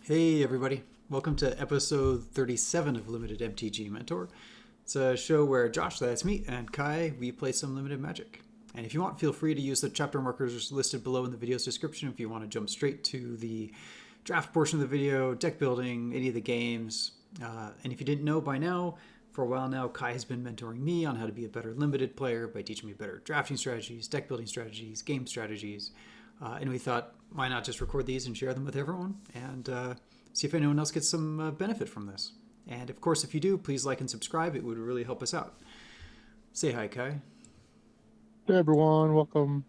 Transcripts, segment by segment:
Hey everybody, welcome to episode 37 of Limited MTG Mentor. It's a show where Josh, that's me, and Kai, we play some limited magic. And if you want, feel free to use the chapter markers listed below in the video's description if you want to jump straight to the draft portion of the video, deck building, any of the games. And if you didn't know by now, for a while now, Kai has been mentoring me on how to be a better limited player by teaching me better drafting strategies, deck building strategies, game strategies. And we thought, why not just record these and share them with everyone and see if anyone else gets some benefit from this. And of course, if you do, please like and subscribe. It would really help us out. Say hi, Kai. Hey everyone, welcome.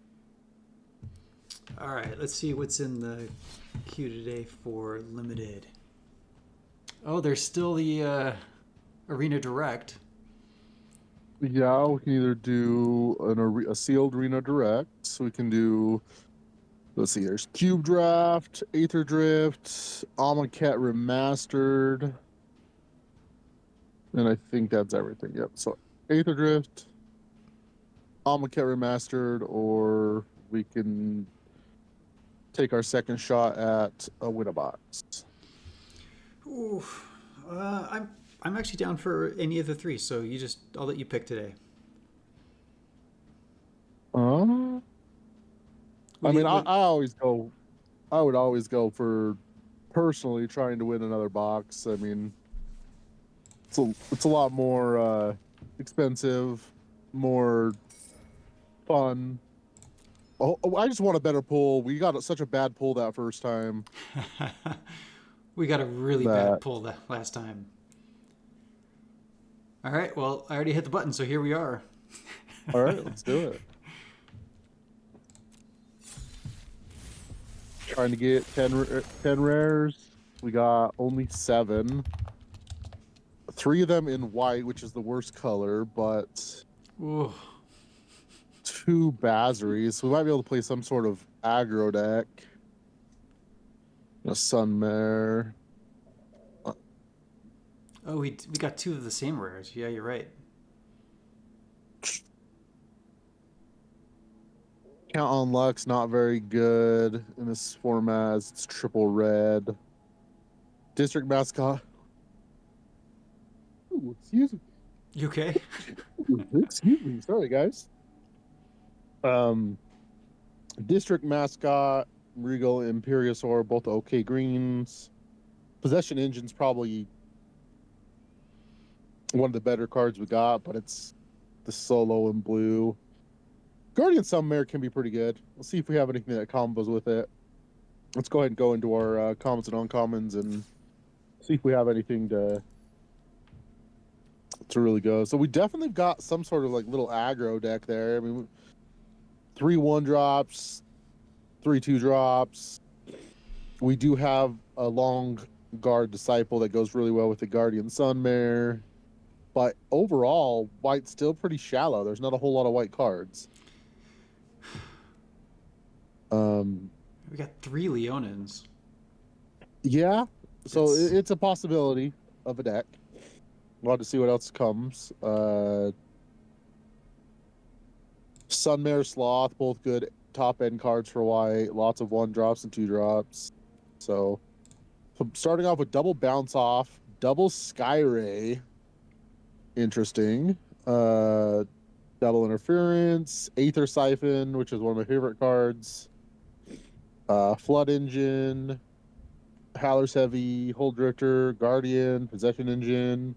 All right, let's see what's in the queue today for limited. Oh, there's still the Arena Direct. Yeah, we can either do a sealed arena direct. So we can do, let's see, there's Cube Draft, Aetherdrift, Cat Remastered, and I think that's everything. Yep. So Aetherdrift, Cat Remastered, or we can take our second shot at a Winnabox. Ooh, I'm actually down for any of the three. So I'll let you pick today. Uh, What do you what? I would always go for personally trying to win another box. I mean, it's a lot more expensive, more fun. Oh, I just want a better pull. We got such a bad pull that first time We got a really bad that pull that last time. All right, well, I already hit the button, so here we are. all right, let's do it. Trying to get 10 rares. We got only 7. 3 of them in white, which is the worst color, but Ooh. 2 Bazaries. So we might be able to play some sort of aggro deck. A Sunmare. Oh, we got two of the same rares. Yeah, you're right. Count on Luck's not very good in this format. It's triple red. District mascot. Ooh, excuse me. You okay? Excuse me. Sorry, guys. Um, District mascot, Regal, Imperiosaur, both okay greens. Possession Engine's probably one of the better cards we got, but it's the solo in blue. Guardian Sunmare can be pretty good. Let's see if we have anything that combos with it. Let's go ahead and go into our commons and uncommons and see if we have anything to really go. So we definitely got some sort of like little aggro deck there. I mean, 3 1-drops, 3 2-drops. We do have a long guard disciple that goes really well with the Guardian Sunmare. But overall, white's still pretty shallow. There's not a whole lot of white cards. We got three Leonins. Yeah. So It's it's a possibility of a deck. We'll have to see what else comes. Sunmare, Sloth, both good top end cards for white. Lots of 1-drops and 2-drops. So starting off with double bounce off, double Skyray. Interesting. Double interference, Aether Siphon, which is one of my favorite cards. Flood Engine, Howler's Heavy, Hold Drifter, Guardian, Possession Engine.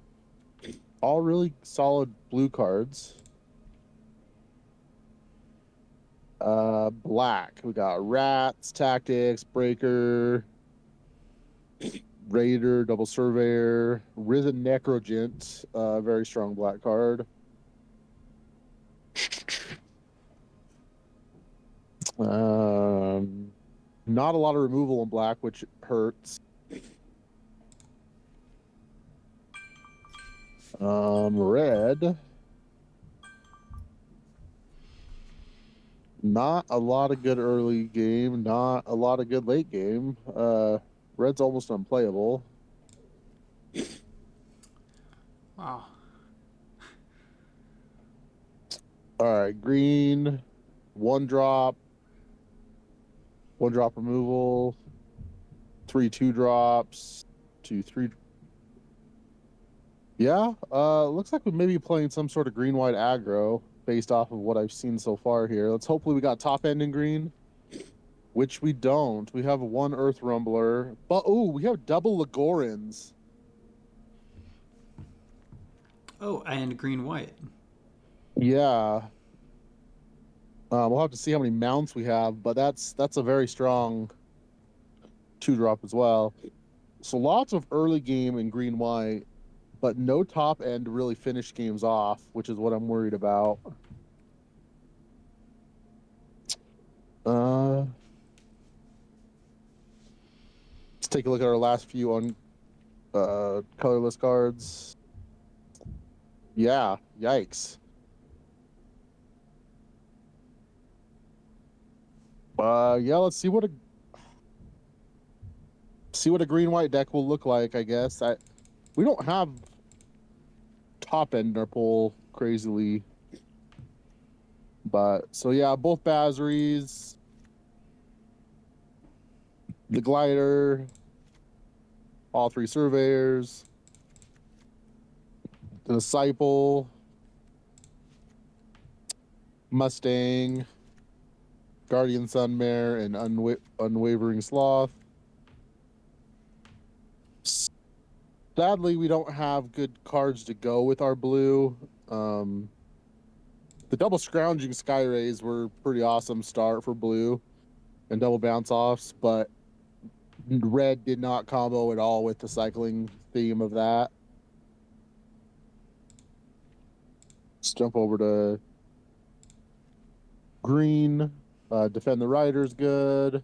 All really solid blue cards. Black. We got Rats, Tactics, Breaker, Raider, Double Surveyor, Risen Necrogent, very strong black card. Not a lot of removal in black, which hurts. Red. Not a lot of good early game, not a lot of good late game. Red's almost unplayable. wow. All right, green, 1-drop, 1-drop removal. 3 2-drops, 2 3. Yeah, looks like we may be playing some sort of green-white aggro based off of what I've seen so far here. Let's hopefully we got top end in green, which we don't. We have 1 Earth Rumbler, but we have double Legorans. Oh, and green white. Yeah. We'll have to see how many mounts we have, but that's a very strong 2-drop as well. So lots of early game in green white, but no top end to really finish games off, which is what I'm worried about. Let's take a look at our last few on colorless cards. Yeah, yikes. Yeah, let's see what a green white deck will look like, I guess. We don't have top end in our pool crazily. But so yeah, both Bazaries, the glider, all 3 surveyors, the disciple, Mustang, Guardian Sunmare, and Unwavering Sloth. Sadly, we don't have good cards to go with our blue. The double scrounging Sky Rays were pretty awesome start for blue and double bounce offs, but red did not combo at all with the cycling theme of that. Let's jump over to green. Defend the Rider's good.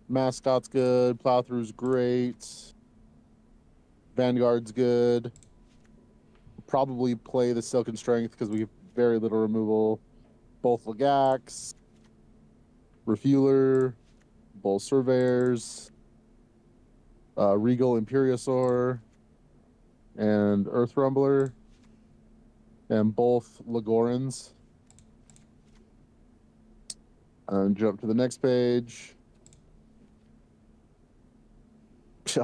Mascot's good. Plowthrough's great. Vanguard's good. Probably play the Silken Strength because we have very little removal. Both Legax, Refueler, both Surveyors, Regal Imperiosaur, and Earth Rumbler, and both Legorans. And jump to the next page.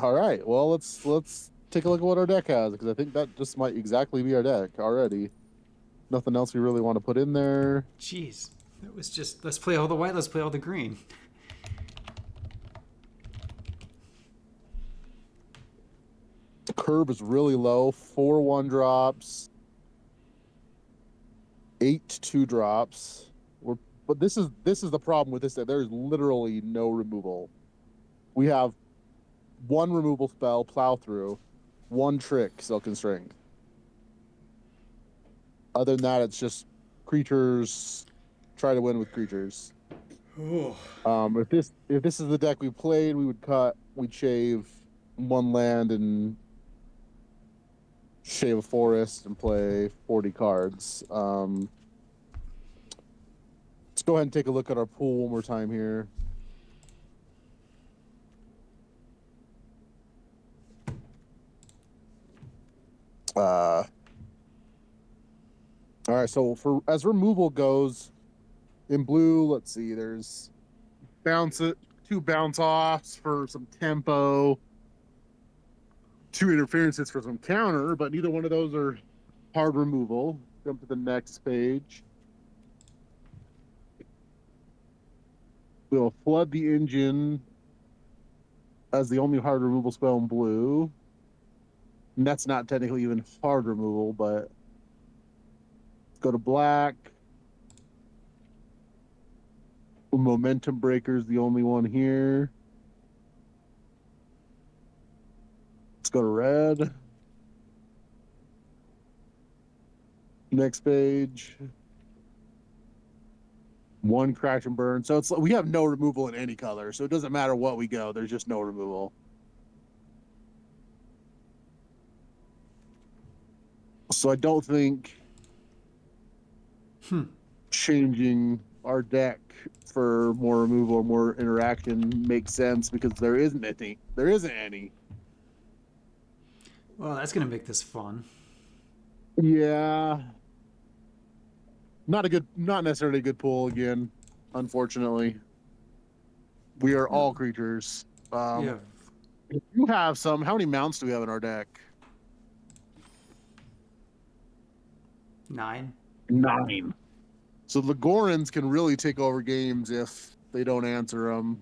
All right, well let's take a look at what our deck has, because I think that just might exactly be our deck already. Nothing else we really want to put in there. Jeez, that was just let's play all the white, let's play all the green. The curve is really low. 4 1-drops, 8 2-drops. But this is the problem with this deck. There's literally no removal. We have 1 removal spell, Plow Through, 1 trick, Silken Strength. Other than that, it's just creatures. Try to win with creatures. Oh. If this is the deck we played, we'd shave 1 land and shave a forest and play 40 cards. Let's go ahead and take a look at our pool one more time here. All right, so as removal goes, in blue, let's see, there's 2 bounce offs for some tempo, 2 interferences for some counter, but neither one of those are hard removal. Jump to the next page. We'll flood the engine as the only hard removal spell in blue. And that's not technically even hard removal, but let's go to black. Momentum Breaker's the only one here. Let's go to red. Next page. 1 Crash and Burn. So we have no removal in any color. So it doesn't matter what we go. There's just no removal. So I don't think changing our deck for more removal or more interaction makes sense, because there isn't any. Well, that's gonna make this fun. Yeah. Not necessarily a good pool again, unfortunately. We are all creatures. We have You have some. How many mounts do we have in our deck? 9. 9. So the Gorons can really take over games if they don't answer them.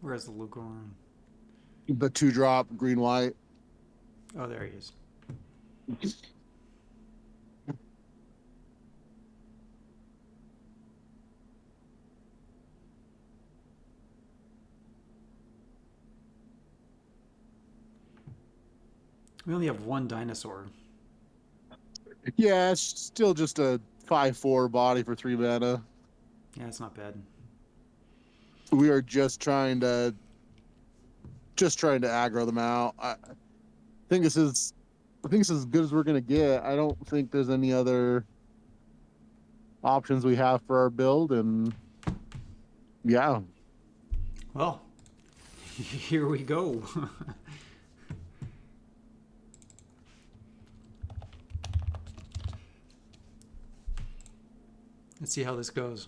Where's the Lugoran? The 2-drop green white. Oh, there he is. We only have one dinosaur. Yeah, it's still just a 5/4 body for 3 mana. Yeah, it's not bad. We are just trying to aggro them out. think this is I think this is as good as we're gonna get. I don't think there's any other options we have for our build, and yeah. Well, here we go. Let's see how this goes.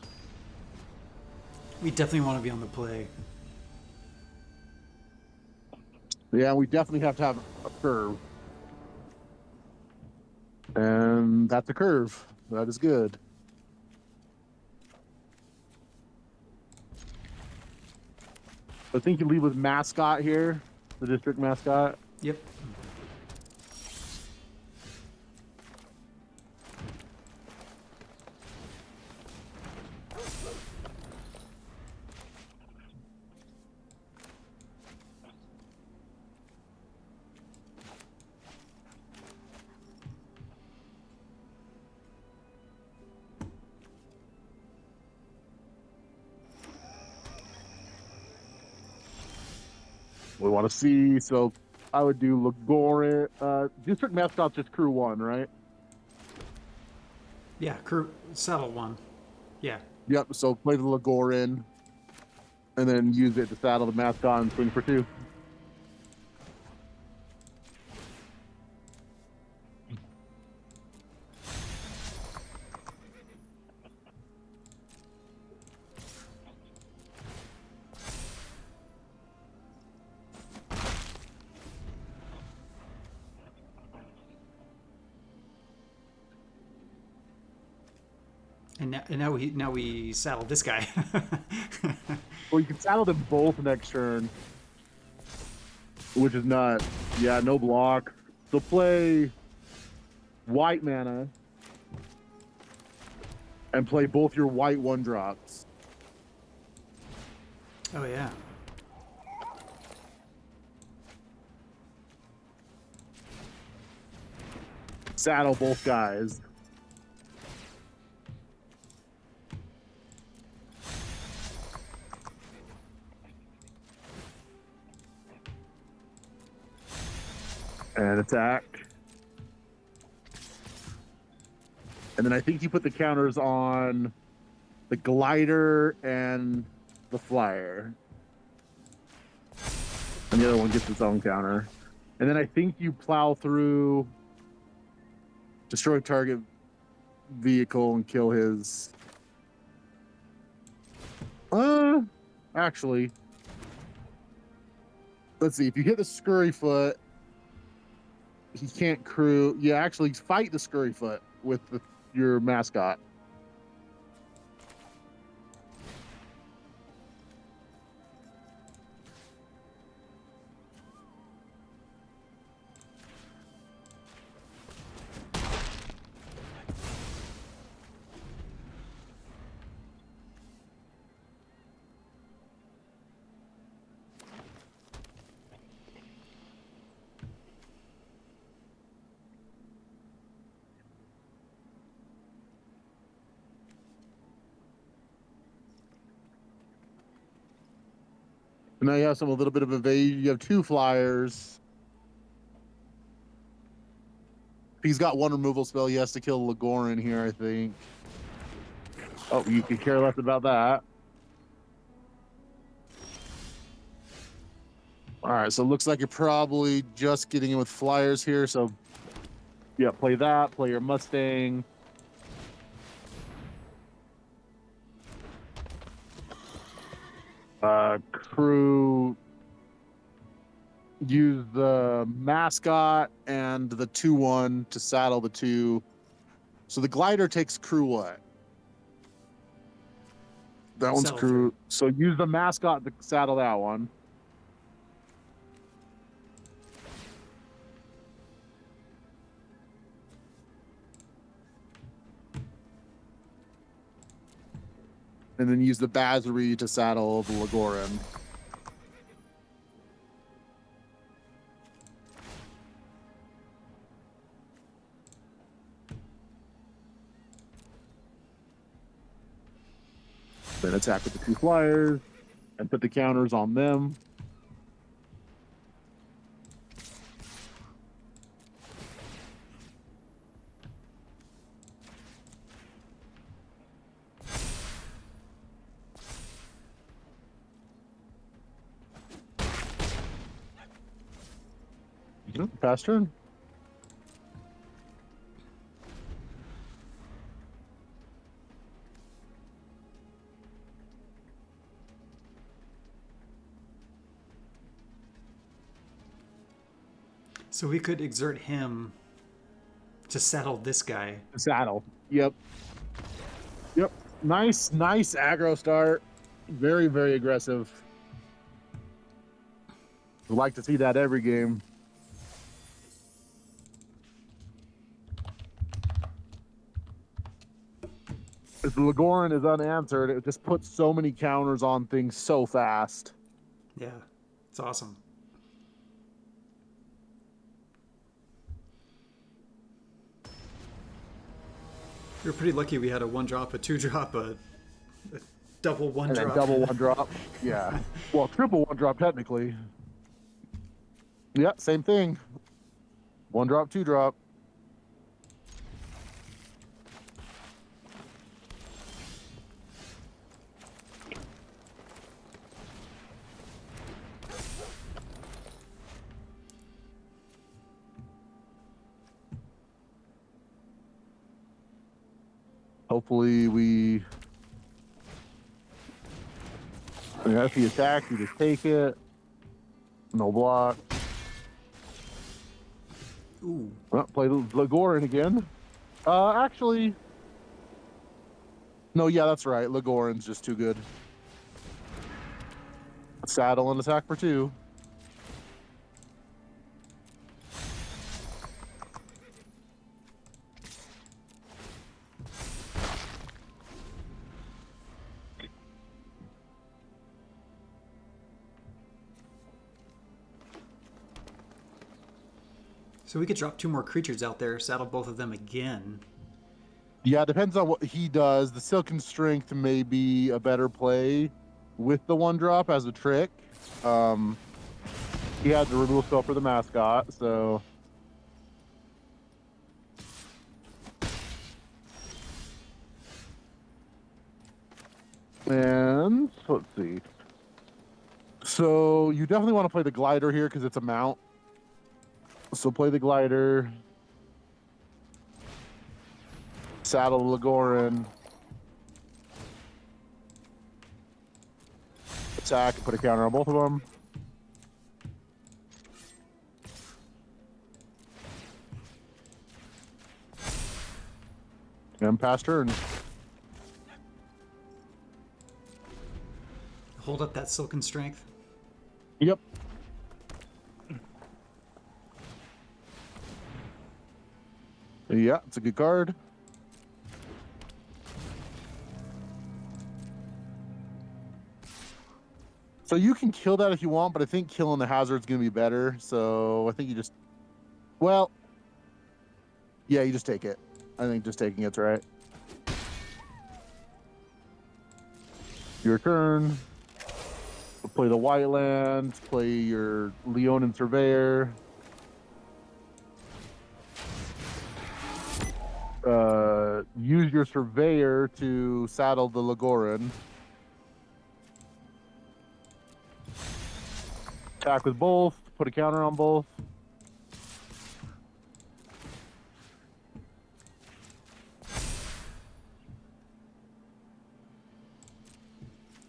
We definitely want to be on the play. Yeah, we definitely have to have a curve. And that's a curve. That is good. I think you lead with mascot here, the district mascot. Yep. We want to see, so I would do Lagorin. District mascot's just crew 1, right? Yeah, crew saddle 1. Yeah. Yep, so play the Lagorin and then use it to saddle the mascot and swing for 2. And now we saddle this guy. Well, you can saddle them both next turn, which is nuts. Yeah, no block. So play white mana and play both your white 1-drops. Oh yeah. Saddle both guys. And attack. And then I think you put the counters on the glider and the flyer. And the other one gets its own counter. And then I think you plow through, destroy target vehicle and kill his. Actually, let's see. If you hit the Scurryfoot, he can't crew. Yeah, actually, fight the Scurryfoot with your mascot. And now you have a little bit of evasion. You have 2 flyers. He's got 1 removal spell. He has to kill Lagorin here, I think. Oh, you could care less about that. All right, so it looks like you're probably just getting in with flyers here. So, yeah, play that. Play your Mustang. crew use the mascot and the 2-1 to saddle the 2. So the glider takes crew what? That one's Saddle crew. 3. So use the mascot to saddle that one. And then use the Bazari to saddle the Lagoran. Then attack with the 2 flyers and put the counters on them. Pass turn. So we could exert him to saddle this guy. Saddle. Yep. Yep. Nice aggro start. Very, very aggressive. We'd like to see that every game. If the Lagoran is unanswered, it just puts so many counters on things so fast. Yeah, it's awesome. We were pretty lucky we had a 1-drop, a 2-drop, a double 1-drop. And then double 1-drop. Yeah. Well, triple 1-drop technically. Yeah, same thing. 1-drop, 2-drop. Hopefully if he attacks, you just take it. No block. Ooh. Well, play Lagoran again. Actually, no, yeah, that's right. Lagoran's just too good. Saddle and attack for 2. So we could drop 2 more creatures out there, saddle both of them again. Yeah, it depends on what he does. The Silken Strength may be a better play with the 1-drop as a trick. He had the removal spell for the mascot, so... And let's see. So you definitely want to play the glider here because it's a mount. So play the glider. Saddle Lagoran. Attack and put a counter on both of them. And pass turn. Hold up that Silken Strength. Yep. Yeah, it's a good card. So you can kill that if you want, but I think killing the hazard's going to be better. So I think you just... Well... Yeah, you just take it. I think just taking it's right. Your turn. Play the White Land. Play your Leonin Surveyor. Use your Surveyor to saddle the Lagoran. Attack with both. Put a counter on both.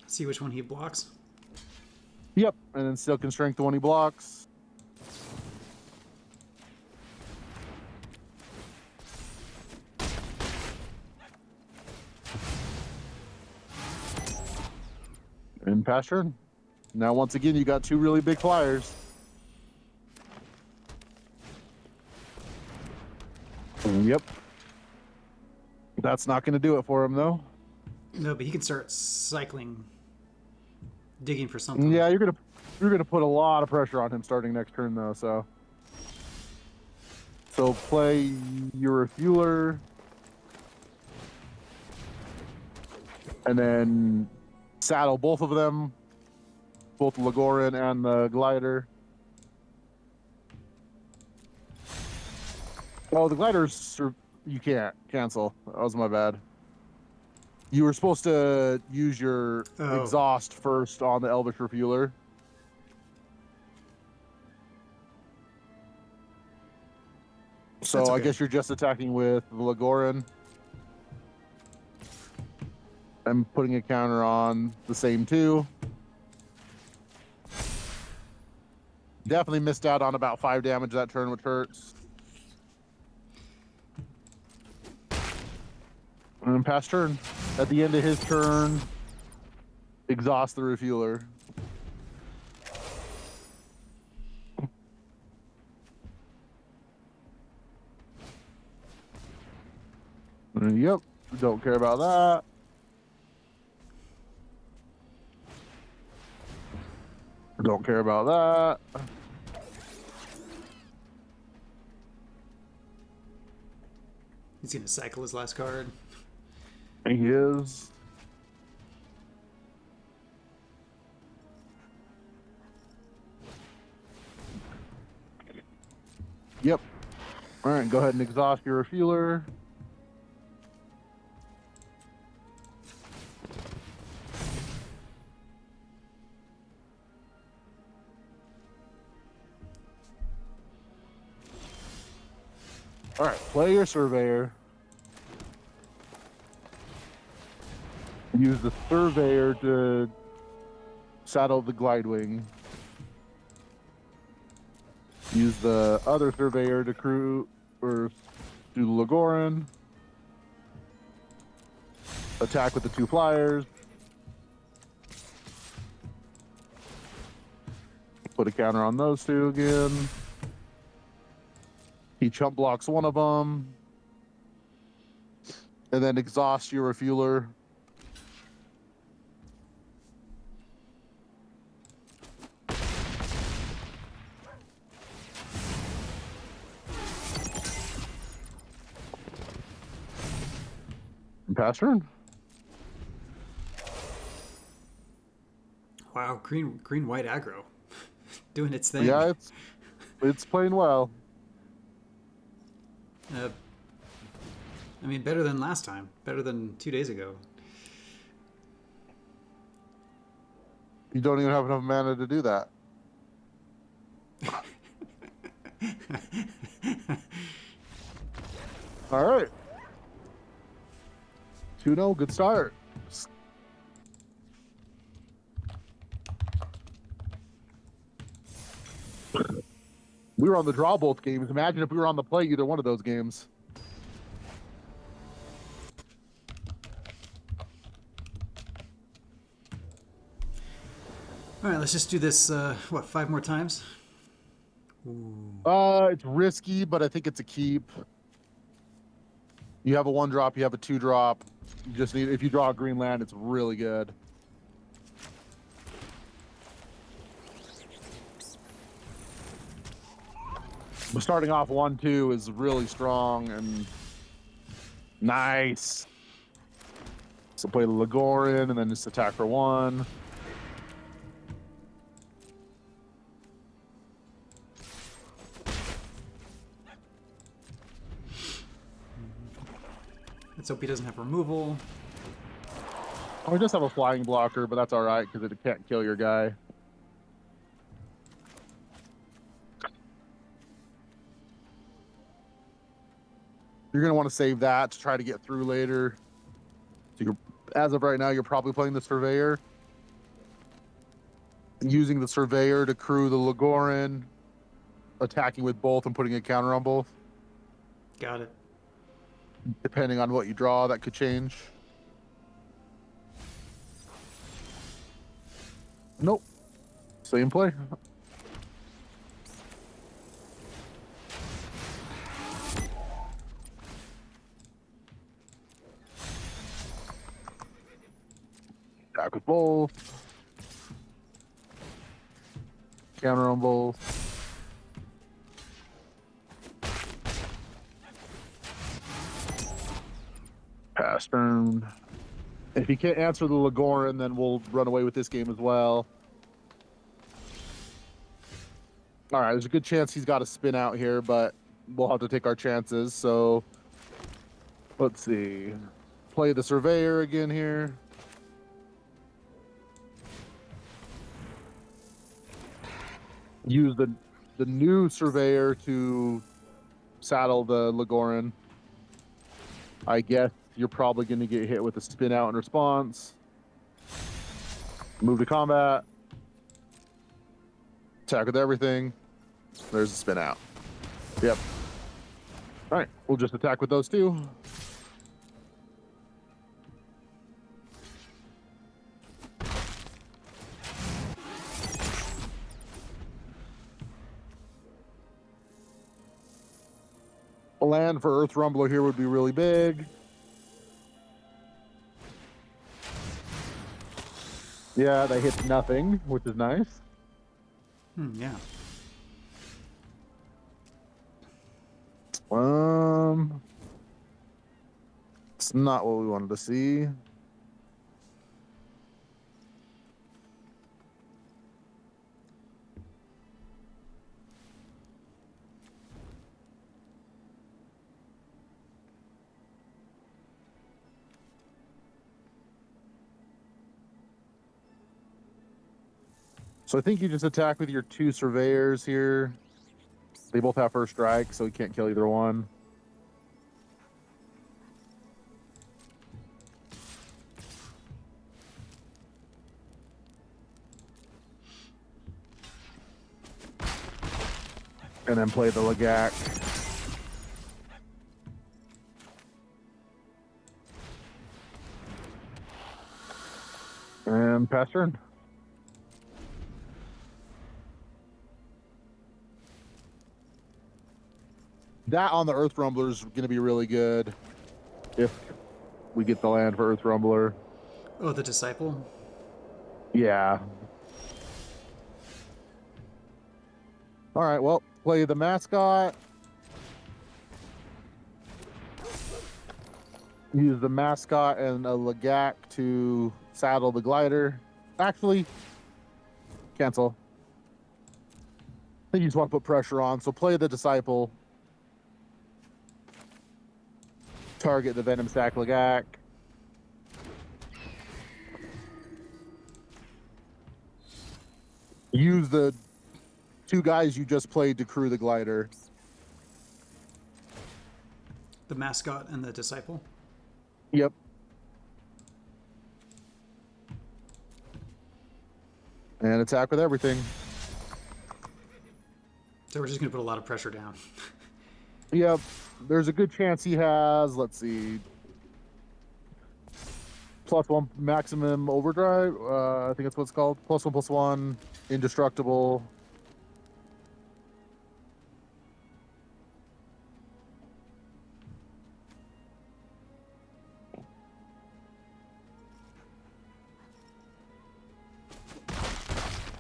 See which one he blocks. Yep, and then still can strength the one he blocks. And pass turn. Now, once again, you got two really big flyers. Yep. That's not going to do it for him, though. No, but he can start cycling, digging for something. Yeah, you're gonna put a lot of pressure on him starting next turn, though. So play your refueler, and then saddle both of them, both the Lagoran and the glider. Oh, the gliders you can't cancel. That was my bad. You were supposed to use your exhaust first on the Elvish refueler. So okay. I guess you're just attacking with the Lagoran. I'm putting a counter on the same two. Definitely missed out on about 5 damage that turn, which hurts. And then pass turn. At the end of his turn, exhaust the refueler. Yep, don't care about that. Don't care about that. He's going to cycle his last card. He is. Yep. All right, go ahead and exhaust your refueler. All right, play your surveyor. Use the surveyor to saddle the glidewing. Use the other surveyor to crew or do the Lagoran. Attack with the 2 flyers. Put a counter on those 2 again. He chump blocks one of them. And then exhaust your refueler. And pass turn. Wow, green white aggro. Doing its thing. Yeah, it's playing well. I mean, better than last time. Better than 2 days ago. You don't even have enough mana to do that. All right. 2-0, good start. We were on the draw both games. Imagine if we were on the play either one of those games. All right, let's just do this, 5 more times? Ooh. It's risky, but I think it's a keep. You have a 1-drop, you have a 2-drop. You just need, if you draw a green land, it's really good. But starting off 1-2 is really strong and nice. So play the Lagoran and then just attack for 1. Let's hope he doesn't have removal. Oh, we just have a flying blocker, but that's all right because it can't kill your guy. You're going to want to save that to try to get through later. So as of right now, you're probably playing the Surveyor. Using the Surveyor to crew the Legorin, attacking with both and putting a counter on both. Got it. Depending on what you draw, that could change. Nope. Same play. Attack with both. Counter on both. Pass turn. If he can't answer the Legorin, then we'll run away with this game as well. All right, there's a good chance he's got a spin out here, but we'll have to take our chances. So let's see. Play the Surveyor again here. Use the new Surveyor to saddle the Legorin. I guess you're probably going to get hit with a spin out in response. Move to combat. Attack with everything. There's a spin out. Yep. All right, we'll just attack with those two. A land for Earth Rumbler here would be really big. Yeah, they hit nothing, which is nice. Yeah. It's not what we wanted to see. So I think you just attack with your two Surveyors here. They both have first strike, so he can't kill either one. And then play the Legak. And pass turn. That on the Earth Rumbler is going to be really good if we get the land for Earth Rumbler. Oh, the Disciple? Yeah. All right, well, play the Mascot. Use the Mascot and a Legak to saddle the Glider. Actually, cancel. I think you just want to put pressure on, so play the Disciple. Target the Venom Sac Legak. Use the two guys you just played to crew the Glider. The Mascot and the Disciple? Yep. And attack with everything. So we're just going to put a lot of pressure down. Yep. There's a good chance he has, let's see, +1 maximum overdrive. I think that's what it's called. +1/+1, indestructible.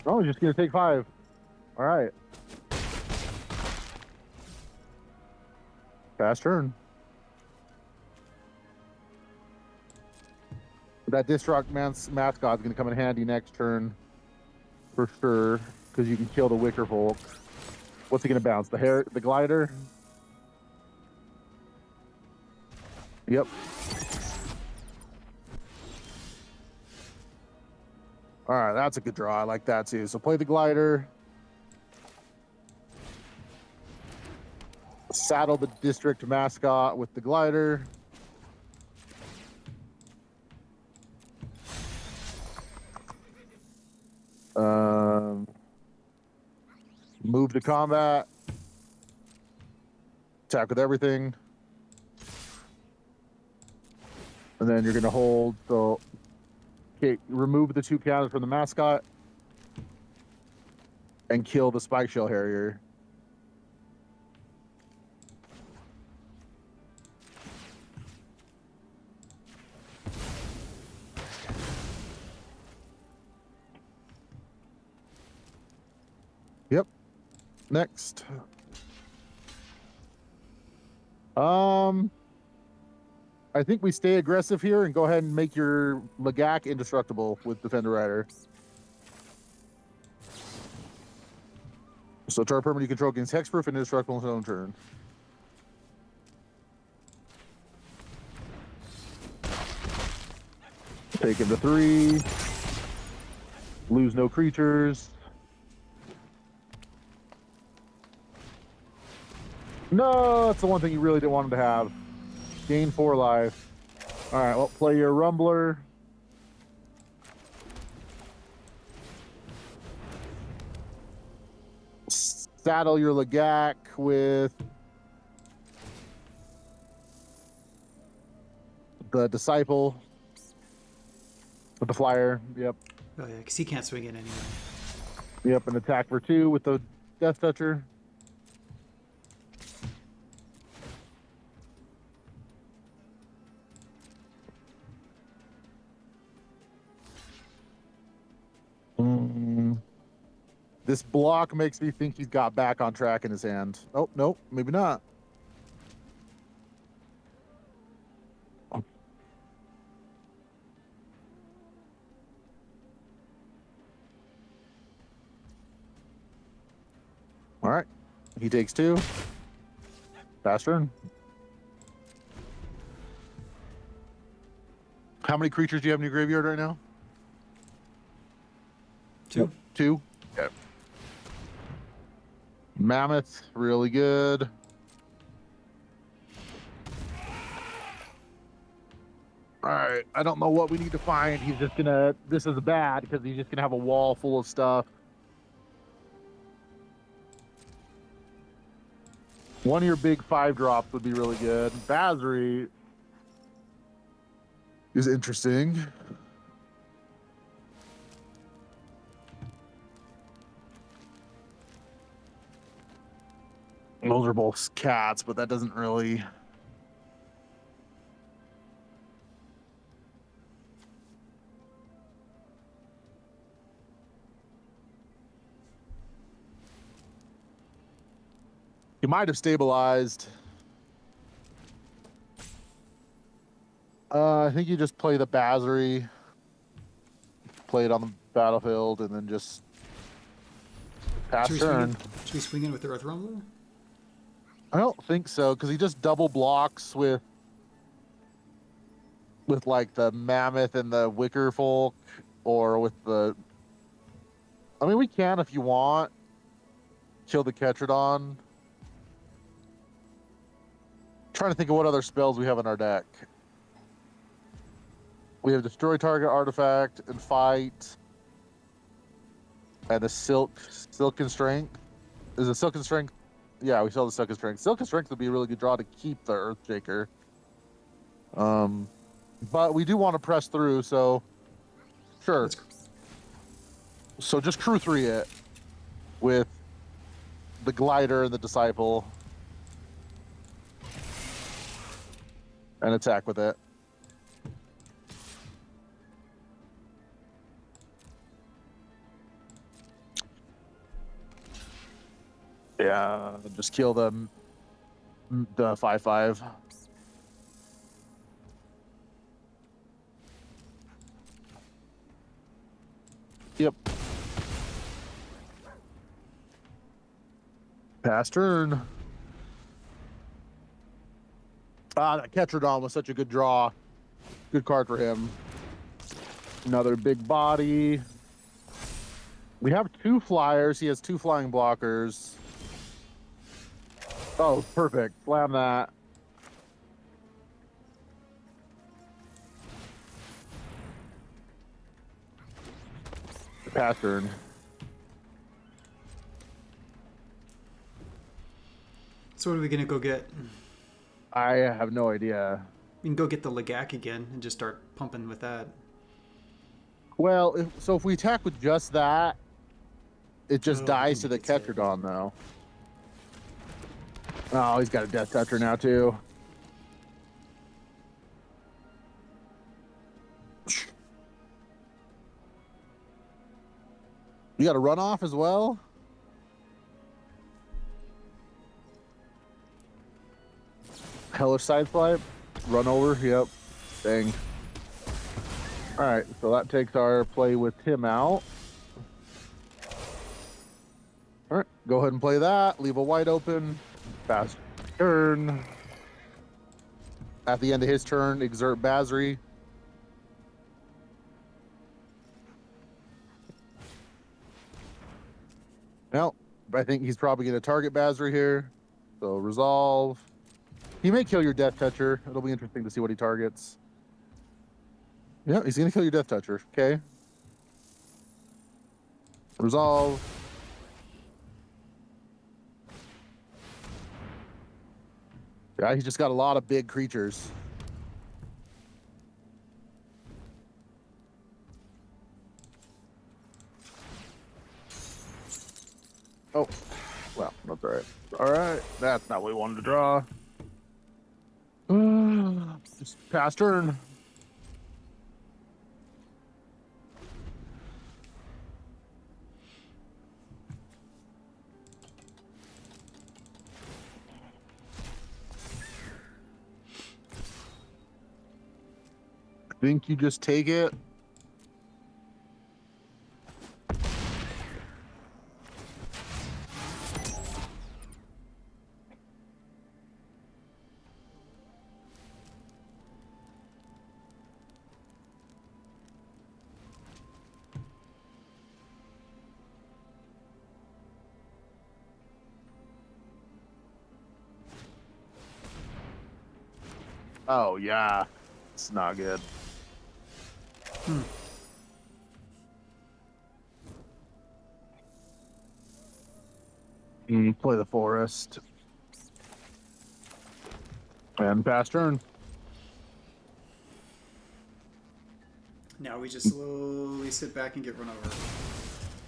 Oh, he's just gonna take 5. All right. Fast turn. That Destruct Mascot's gonna come in handy next turn for sure, because you can kill the Wicker Hulk. What's he gonna bounce? The Glider? Yep. All right, that's a good draw. I like that too. So play the Glider. Saddle the District Mascot with the Glider. Move to combat. Attack with everything. And then you're going to hold. So, okay, remove the 2 counters from the mascot and kill the Spike Shell Harrier. Yep. Next. I think we stay aggressive here and go ahead and make your Magak indestructible with Defender Rider. So target permanent you control against hexproof and indestructible on his own turn. Take him to 3. Lose no creatures. No, that's the one thing you really didn't want him to have. Gain 4 life. All right, well, play your Rumbler. Saddle your Lagak with the Disciple. With the Flyer, yep. Oh yeah, because he can't swing it anyway. Yep, an attack for 2 with the Death Toucher. This block makes me think he's got back on track in his hand. Oh, no, maybe not. All right. He takes 2. Fast turn. How many creatures do you have in your graveyard right now? 2. Yep. 2. Okay. Mammoth, really good. All right, I don't know what we need to find. He's just gonna, this is bad because he's just gonna have a wall full of stuff. One of your big 5-drops would be really good. Basri is interesting. Those are both cats, but that doesn't really... You might have stabilized. I think you just play the Basri, play it on the battlefield, and then just pass turn. Should we swing in with the Earth Rumbler? I don't think so, because he just double blocks with like the Mammoth and the Wicker Folk, or with the... I mean, we can if you want. Kill the Ketradon. Trying to think of what other spells we have in our deck. We have Destroy Target Artifact and Fight. And the Silken Strength. Is it Silken Strength? Yeah, we sell the Silken Strength. Silken Strength would be a really good draw to keep the Earthshaker. But we do want to press through, so sure. So just crew 3 it with the Glider and the Disciple. And attack with it. Yeah, just kill them. The 5/5. Yep. Pass turn. That Ketradon was such a good draw. Good card for him. Another big body. We have 2 flyers. He has 2 flying blockers. Oh, perfect. Slam that. Pass turn. So what are we gonna go get? I have no idea. We can go get the Legak again and just start pumping with that. Well, if we attack with just that, it just Oh, dies then to he the gets hit. Ketradon, though. Oh, he's got a Death Toucher now, too. You got a runoff as well? Hellish Sideswipe? Run over? Yep. Dang. Alright, so that takes our play with him out. Alright, go ahead and play that. Leave a white open. Fast turn. At the end of his turn, exert Basri. Well, I think he's probably going to target Basri here. So resolve. He may kill your Death Toucher. It'll be interesting to see what he targets. Yeah, he's going to kill your Death Toucher. Okay. Resolve. Yeah, he's just got a lot of big creatures. Oh, well, that's all right. All right, that's not what we wanted to draw. Just pass turn. I think you just take it. Oh, yeah. It's not good. Play the forest. And pass turn. Now we just slowly sit back and get run over.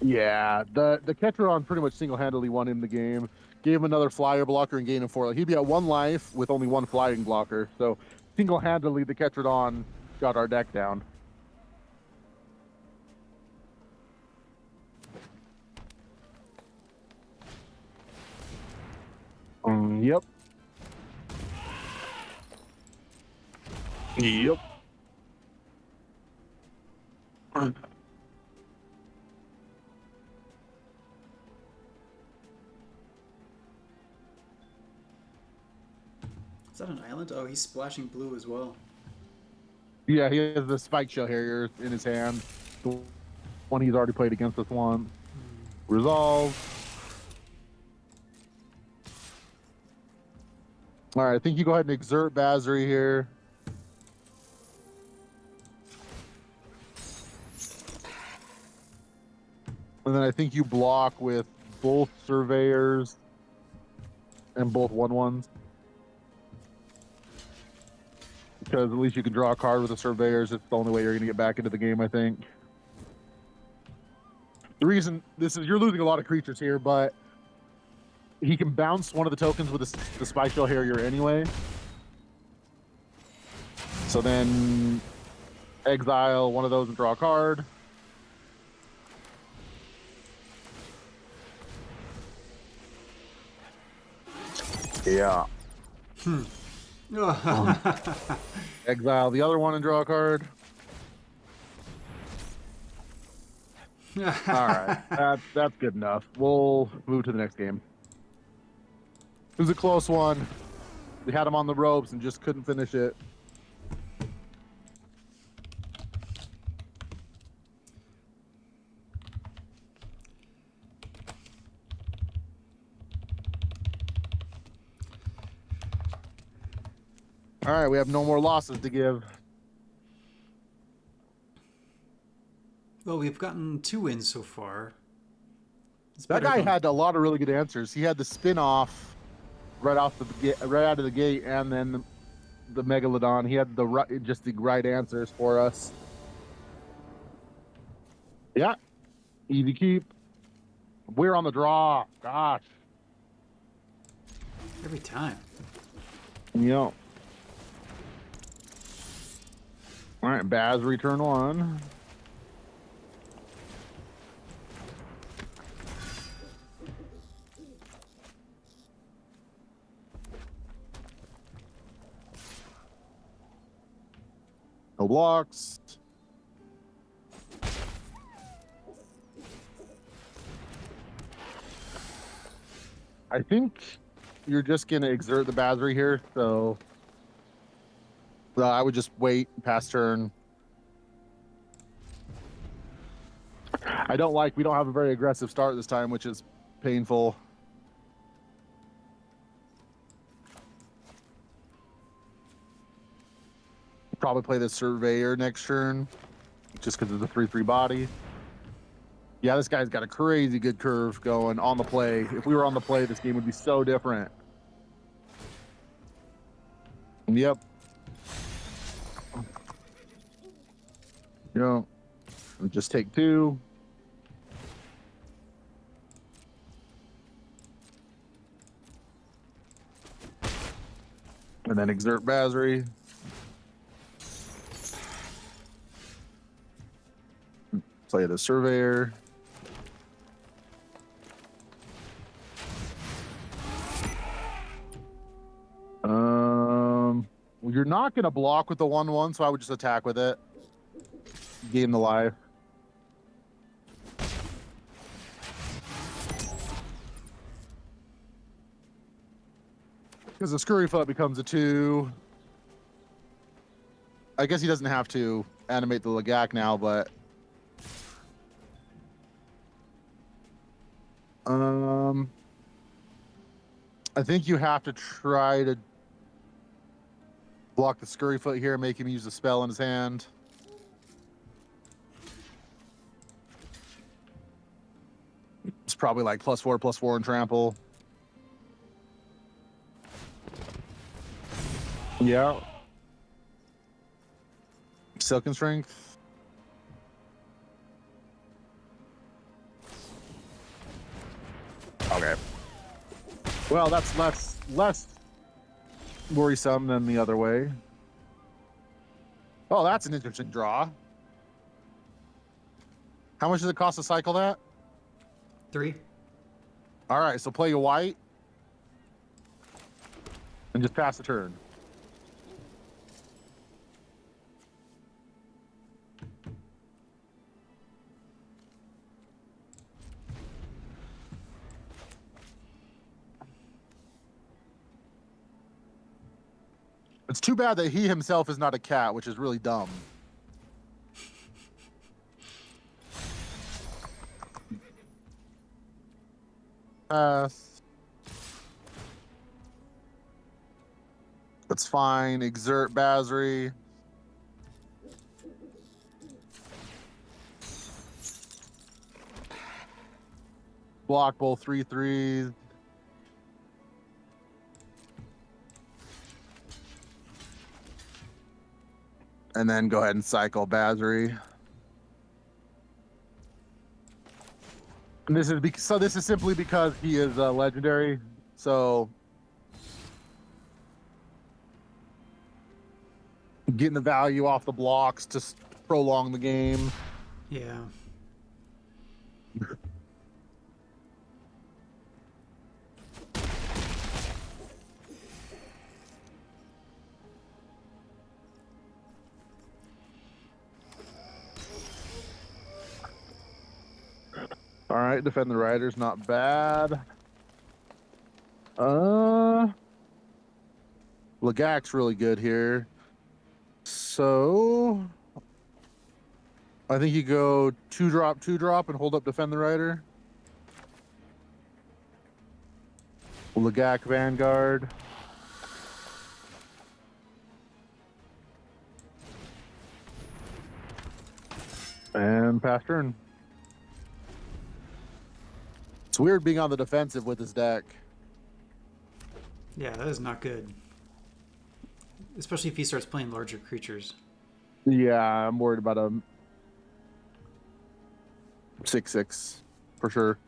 Yeah, the Ketron pretty much single-handedly won him the game. Gave him another flyer blocker and gained him 4. Like, he'd be at 1 life with only 1 flying blocker. So single-handedly, the Ketradon got our deck down. Yep. Yep. Is that an island? Oh, he's splashing blue as well. Yeah, he has the Spike Shell Harrier in his hand. The one he's already played against us once. Resolve. All right, I think you go ahead and exert Basri here. And then I think you block with both Surveyors and both 1/1s. Because at least you can draw a card with the Surveyors. It's the only way you're going to get back into the game, I think. The reason this is, you're losing a lot of creatures here, but he can bounce one of the tokens with the Spike Shell Harrier anyway. So then exile one of those and draw a card. Yeah. Exile the other one and draw a card. All right, that's good enough. We'll move to the next game. It was a close one. We had him on the ropes and just couldn't finish it. All right, we have no more losses to give. Well, we've gotten 2 wins so far. That guy had a lot of really good answers. He had the spin-off right off the right out of the gate, and then the Megalodon. He had just the right answers for us. Yeah, easy keep. We're on the draw. Gosh. Every time. Yep. All right, Baz, return one. No blocks. I think you're just gonna exert the Basri here, so I would just wait past turn. I don't like we don't have a very aggressive start this time, which is painful. Probably play the Surveyor next turn, just because it's a 3/3 body. Yeah, this guy's got a crazy good curve going on the play. If we were on the play, this game would be so different. Yep. You know, just take 2. And then exert Basri. Play the Surveyor. Well, you're not going to block with the 1/1, so I would just attack with it. Gain the life. Because the Scurryfoot becomes a 2. I guess he doesn't have to animate the Lagak now, but I think you have to try to block the Scurryfoot here, make him use a spell in his hand. It's probably like +4/+4 and trample. Yeah. Silken Strength. Okay. Well, that's less worrisome than the other way. Oh, that's an interesting draw. How much does it cost to cycle that? 3. All right, so play a white and just pass the turn. It's too bad that he himself is not a cat, which is really dumb. That's fine. Exert Basri. Block both 3/3s. And then go ahead and cycle Basri. And this is simply because he is legendary. So getting the value off the blocks to prolong the game. Yeah. All right, defend the riders, not bad. Lagak's really good here. So I think you go 2-drop, 2-drop, and hold up defend the rider. Lagak Vanguard. And pass turn. It's weird being on the defensive with this deck. Yeah, that is not good. Especially if he starts playing larger creatures. Yeah, I'm worried about a 6/6 for sure.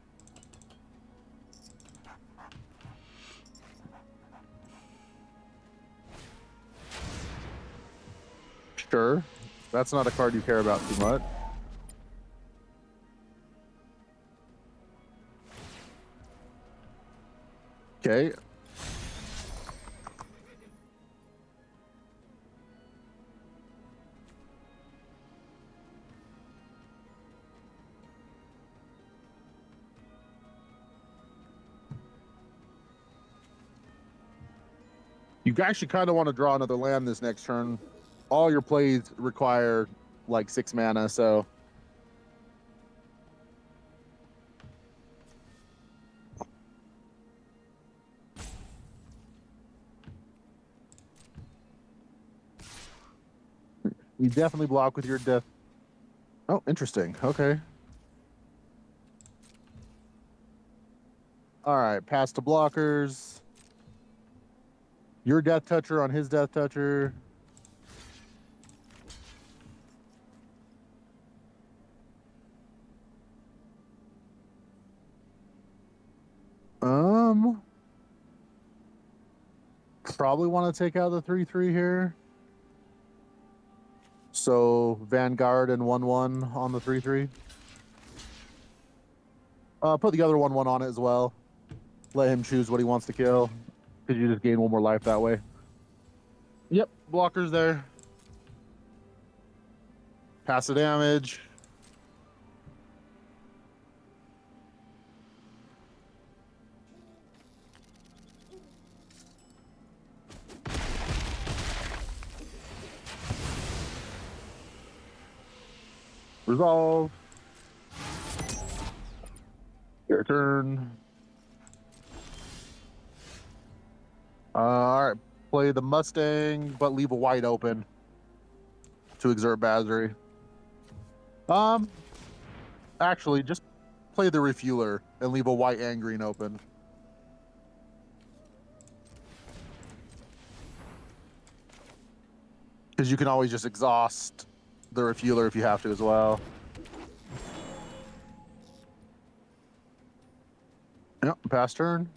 Sure. That's not a card you care about too much. Okay. You actually kind of want to draw another land this next turn. All your plays require like 6 mana, so you definitely block with your death. Oh, interesting. Okay. All right, pass to blockers. Your Death Toucher on his Death Toucher. Um, Probably want to take out the 3/3 here. So Vanguard and 1/1 on the 3/3. Put the other 1/1 on it as well. Let him choose what he wants to kill, because you just gain 1 more life that way. Yep, blockers there. Pass the damage. Resolve. Your turn. All right. Play the Mustang, but leave a white open to exert Battery. Um, Actually, just play the Refueler and leave a white and green open. Because you can always just exhaust the Refueler if you have to as well. Yep, pass turn.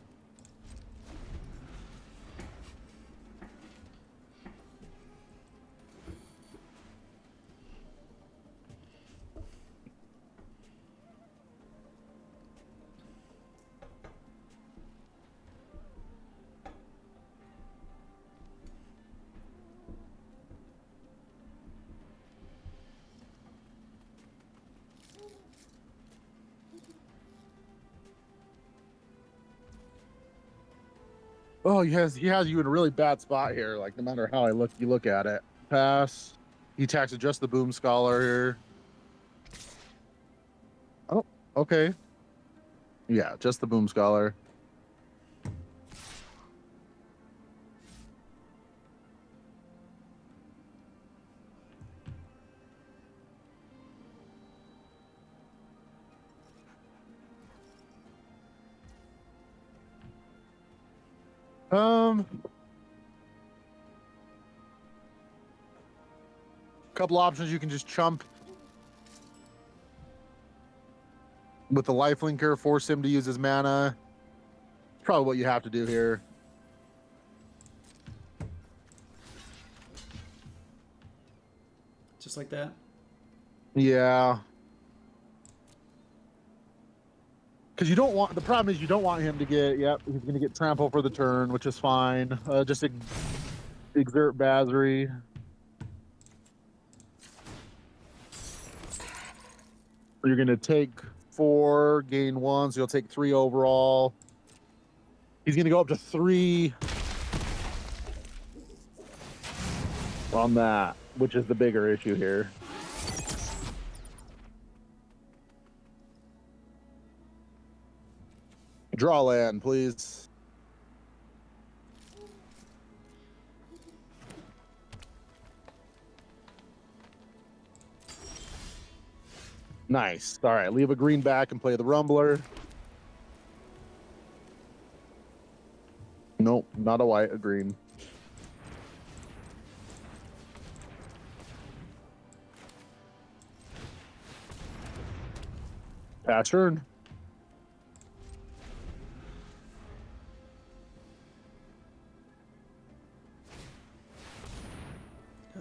Oh, he has you in a really bad spot here. Like no matter how you look at it. Pass. He attacks with just the Boom Scholar here. Oh, okay. Yeah, just the Boom Scholar. Um, Couple options. You can just chump with the Lifelinker, force him to use his mana. Probably what you have to do here. Just like that. Yeah. Because you don't want, the problem is you don't want him to get, yep, he's going to get trample for the turn, which is fine. Just exert Battery. You're going to take 4, gain 1, so you'll take 3 overall. He's going to go up to 3 on that, which is the bigger issue here. Draw land, please. Nice. All right, leave a green back and play the Rumbler. No Nope, not a white, a green. Pass turn.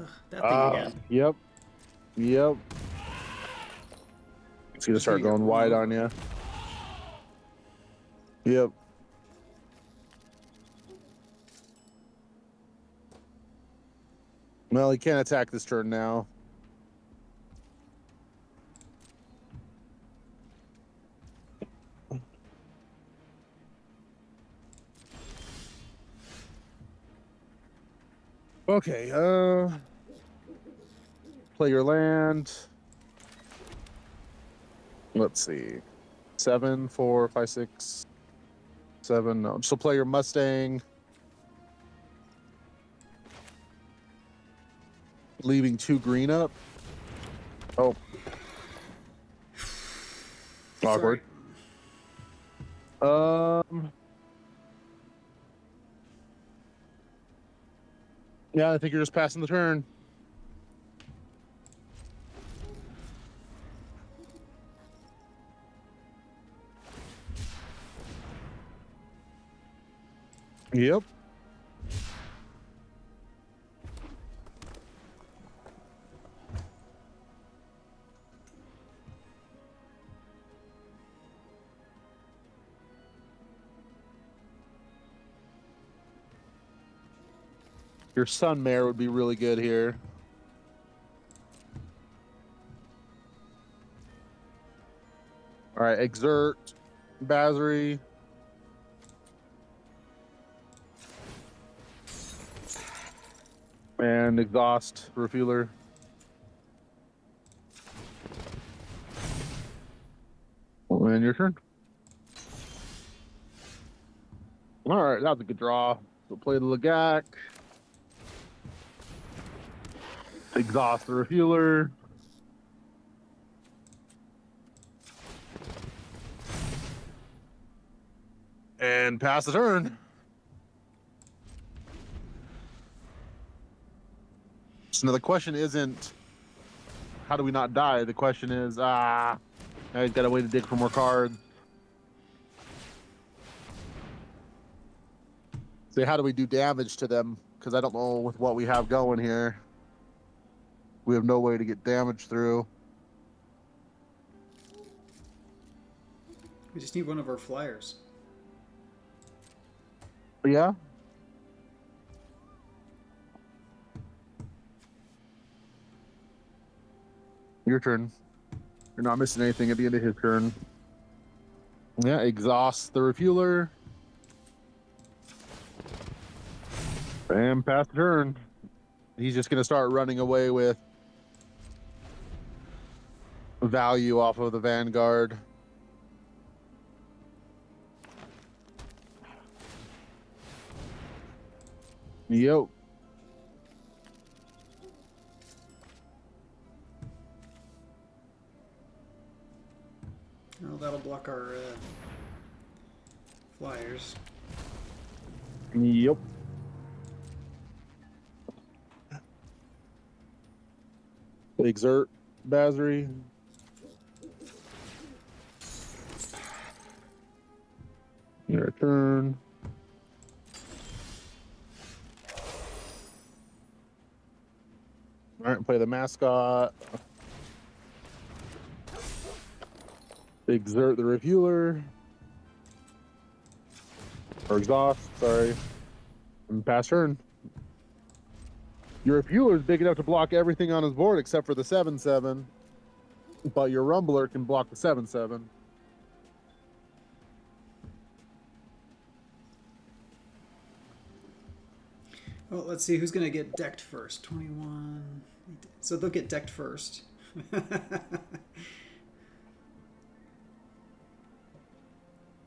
Ugh, that thing again. Yep. Yep. It's gonna start going wide on you. Yep. Well, he can't attack this turn now. Okay, play your land. Let's see. 7, 4, 5, 6, 7. No. So play your Mustang. Leaving 2 green up. Oh. Awkward. Yeah, I think you're just passing the turn. Yep. Your Sun Mare would be really good here. All right, Exert, Basri. And Exhaust, Refueler. And your turn. All right, that was a good draw. So play the Lagak. Exhaust the Refueler. And pass the turn. So now the question isn't, how do we not die? The question is, I got a way to dig for more cards. So how do we do damage to them? Because I don't know with what we have going here. We have no way to get damage through. We just need one of our flyers. Yeah. Your turn. You're not missing anything at the end of his turn. Yeah, exhaust the Refueler. And pass the turn. He's just going to start running away with value off of the Vanguard. Yep. Oh, that'll block our flyers. Yep. Exert, Basri. Your turn. All right, play the Mascot. Exert the Refueler. Or Exhaust, sorry. And pass turn. Your Refueler is big enough to block everything on his board except for the 7/7. But your Rumbler can block the 7/7. Well, let's see who's going to get decked first. 21. So they'll get decked first.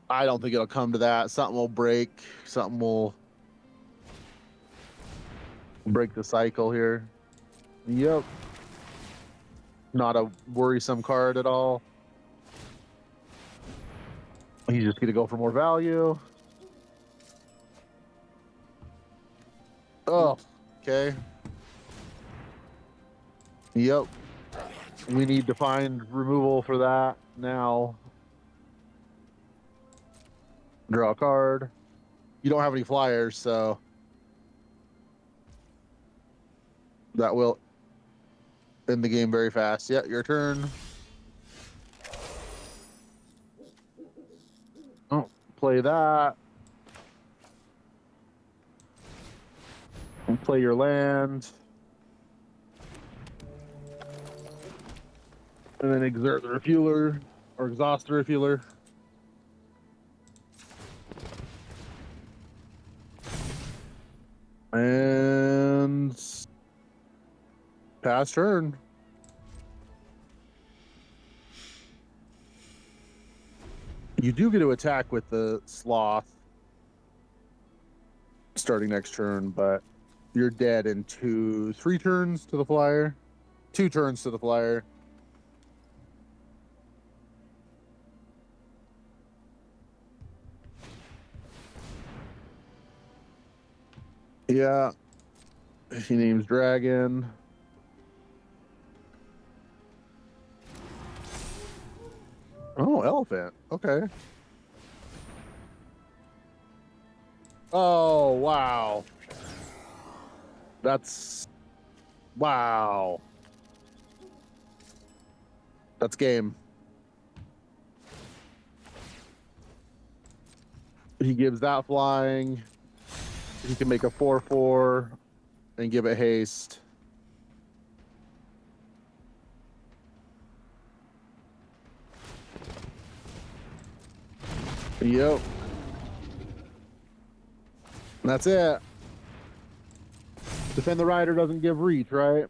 I don't think it'll come to that. Something will break. Something will break the cycle here. Yep. Not a worrisome card at all. He's just going to go for more value. Oh, okay. Yep. We need to find removal for that now. Draw a card. You don't have any flyers, so that will end the game very fast. Yeah, your turn. Oh, play that. And play your land. And then exert the refueler or exhaust the refueler. And pass turn. You do get to attack with the sloth starting next turn, but you're dead in 3 turns to the flyer. 2 turns to the flyer. Yeah. He names Dragon. Oh, Elephant. Okay. Oh, wow. That's wow. That's game. He gives that flying. He can make a 4/4 and give it haste. Yep. That's it. Defend the rider doesn't give reach, right?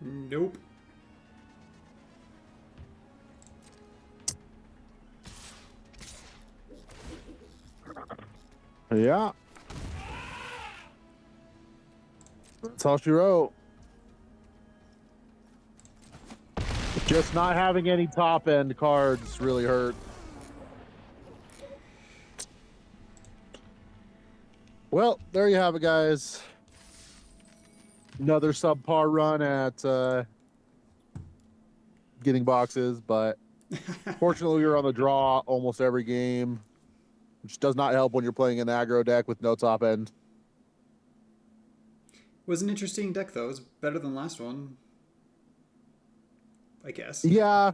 Nope. Yeah. That's all she wrote. Just not having any top end cards really hurt. Well, there you have it, guys. Another subpar run at getting boxes, but fortunately we were on the draw almost every game, which does not help when you're playing an aggro deck with no top end. Was an interesting deck though. It was better than last one, I guess. Yeah,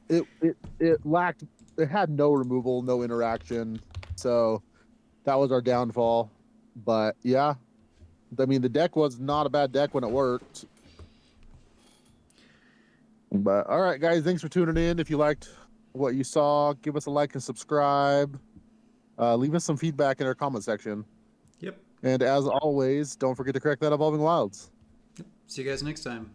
it lacked. It had no removal, no interaction, so that was our downfall. But yeah, I mean the deck was not a bad deck when it worked. But all right, guys, thanks for tuning in. If you liked what you saw, give us a like and subscribe. Leave us some feedback in our comment section. Yep. And as always, don't forget to correct that Evolving Wilds. See you guys next time.